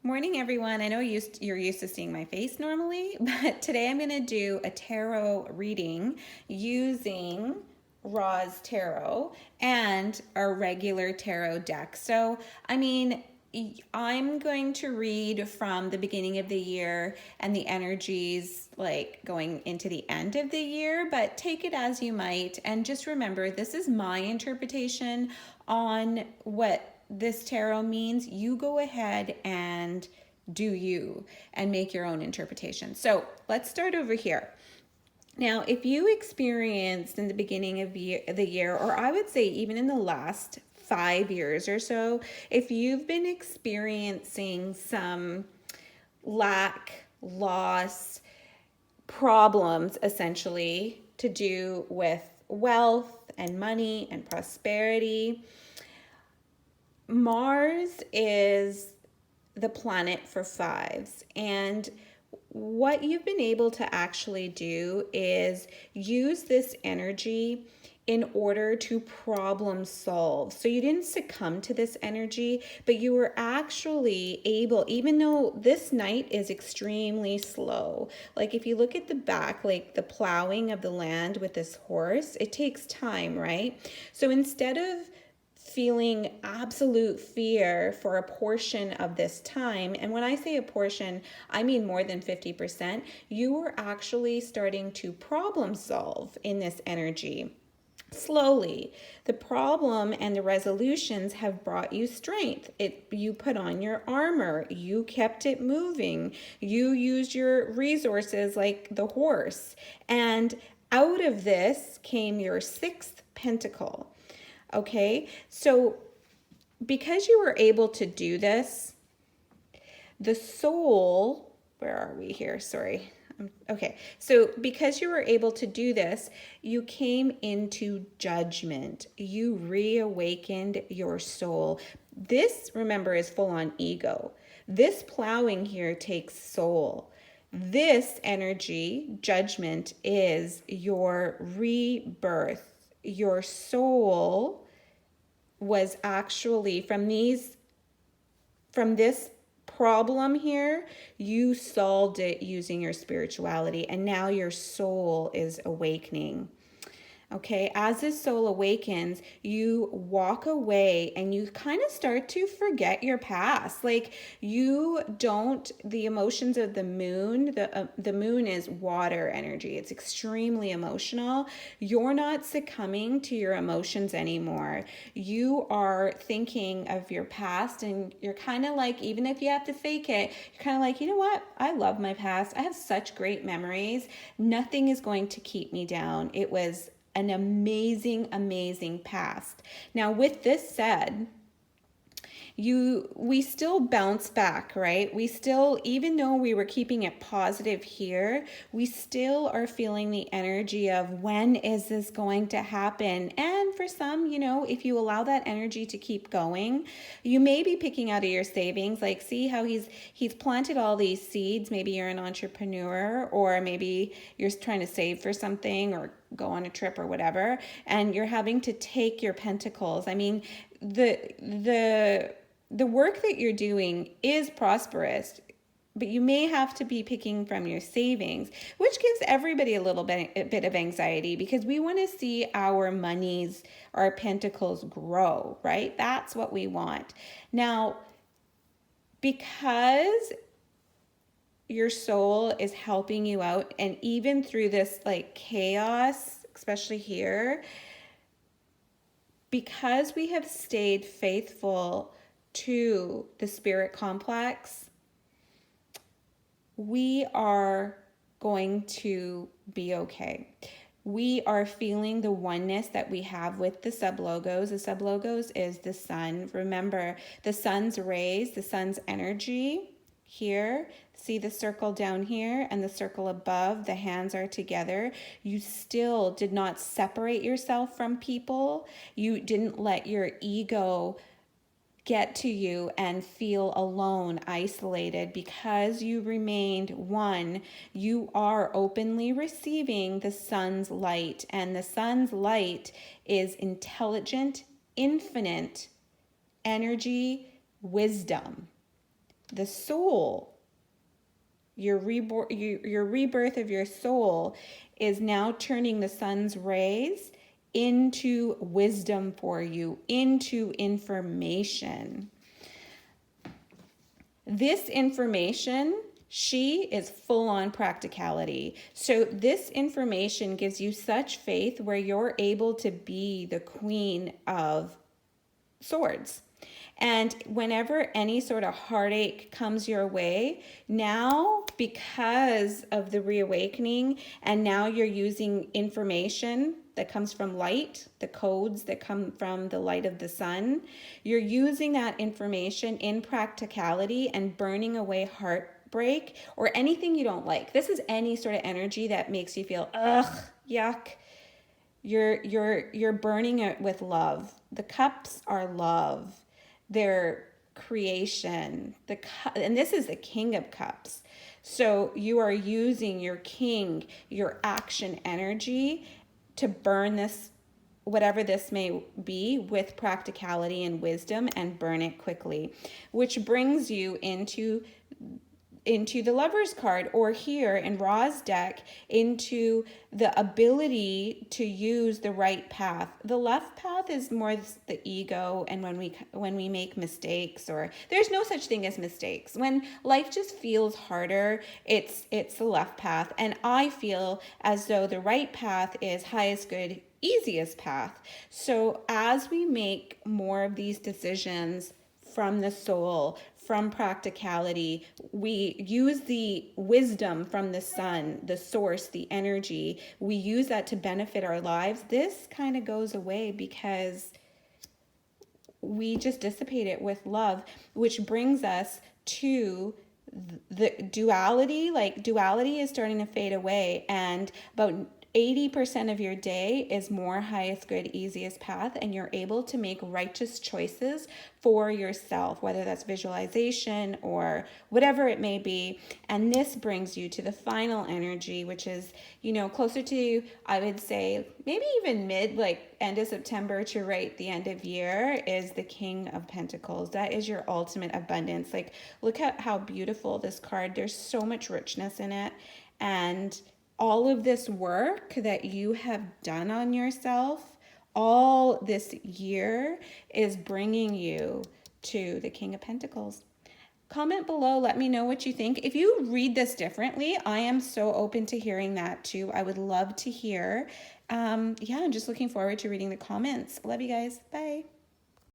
Morning, everyone. I know you're used to seeing my face normally, but today I'm going to do a tarot reading using Ra's Tarot and our regular tarot deck. I'm going to read from the beginning of the year and the energies like going into the end of the year, but take it as you might. And just remember, this is my interpretation on what this tarot means. You go ahead and do you and make your own interpretation. So let's start over here. Now, if you experienced in the beginning of the year, or I would say even in the last 5 years or so, if you've been experiencing some lack, loss, problems essentially to do with wealth and money and prosperity, Mars is the planet for fives. And what you've been able to actually do is use this energy in order to problem solve. So you didn't succumb to this energy, but you were actually able, even though this night is extremely slow. Like if you look at the back, like the plowing of the land with this horse, it takes time, right? So instead of feeling absolute fear for a portion of this time, and when I say a portion, I mean more than 50%, you are actually starting to problem solve in this energy. Slowly, the problem and the resolutions have brought you strength. You put on your armor, you kept it moving, you used your resources like the horse, and out of this came your sixth pentacle. Okay, so because you were able to do this, the soul, where are we here? Sorry. Okay, so because you were able to do this, you came into judgment. You reawakened your soul. This, remember, is full on ego. This plowing here takes soul. This energy, judgment, is your rebirth. Your soul was actually from this problem here, you solved it using your spirituality, and now your soul is awakening. Okay, as this soul awakens, you walk away and you kind of start to forget your past. Like you don't, the emotions of the moon is water energy. It's extremely emotional. You're not succumbing to your emotions anymore. You are thinking of your past, and you're kind of like, even if you have to fake it, you're kind of like, you know what? I love my past. I have such great memories. Nothing is going to keep me down. It was an amazing, amazing past. Now, with this said, we still bounce back, right? We still, even though we were keeping it positive here, we still are feeling the energy of when is this going to happen? And for some, if you allow that energy to keep going, you may be picking out of your savings. Like, see how he's planted all these seeds. Maybe you're an entrepreneur, or maybe you're trying to save for something or go on a trip or whatever, and you're having to take your pentacles. I mean, the work that you're doing is prosperous, but you may have to be picking from your savings, which gives everybody a bit of anxiety, because we want to see our monies, our pentacles grow, right? That's what we want. Now, because your soul is helping you out, and even through this like chaos, especially here, because we have stayed faithful to the spirit complex, we are going to be okay. We are feeling the oneness that we have with the sublogos. The sublogos is the sun. Remember, the sun's rays, the sun's energy here. See the circle down here and the circle above, the hands are together. You still did not separate yourself from people. You didn't let your ego get to you and feel alone, isolated, because you remained one. You are openly receiving the sun's light, and the sun's light is intelligent, infinite energy, wisdom. the soul, your rebirth of your soul is now turning the sun's rays into wisdom for you, into information. This information, she is full on practicality. So this information gives you such faith where you're able to be the queen of swords. And whenever any sort of heartache comes your way, now because of the reawakening, and now you're using information that comes from light, the codes that come from the light of the sun, you're using that information in practicality and burning away heartbreak or anything you don't like. This is any sort of energy that makes you feel, ugh, yuck. You're burning it with love. The cups are love. They're creation. And this is the King of Cups. So you are using your king, your action energy to burn this, whatever this may be, with practicality and wisdom, and burn it quickly, which brings you into the Lover's card, or here in Ra's deck, into the ability to use the right path. The left path is more the ego, and when we make mistakes, or there's no such thing as mistakes. When life just feels harder, it's the left path. And I feel as though the right path is highest good, easiest path. So as we make more of these decisions from the soul, from practicality, we use the wisdom from the sun, the source, the energy, we use that to benefit our lives. This kind of goes away because we just dissipate it with love, which brings us to the duality. Like, duality is starting to fade away, and about 80% of your day is more highest good, easiest path, and you're able to make righteous choices for yourself, whether that's visualization or whatever it may be. And this brings you to the final energy, which is, closer to, I would say, maybe even end of September to right the end of year, is the King of Pentacles. That is your ultimate abundance. Like, look at how beautiful this card. There's so much richness in it. And all of this work that you have done on yourself all this year is bringing you to the King of Pentacles. Comment below, let me know what you think. If you read this differently, I am so open to hearing that too. I would love to hear. I'm just looking forward to reading the comments. Love you guys. Bye.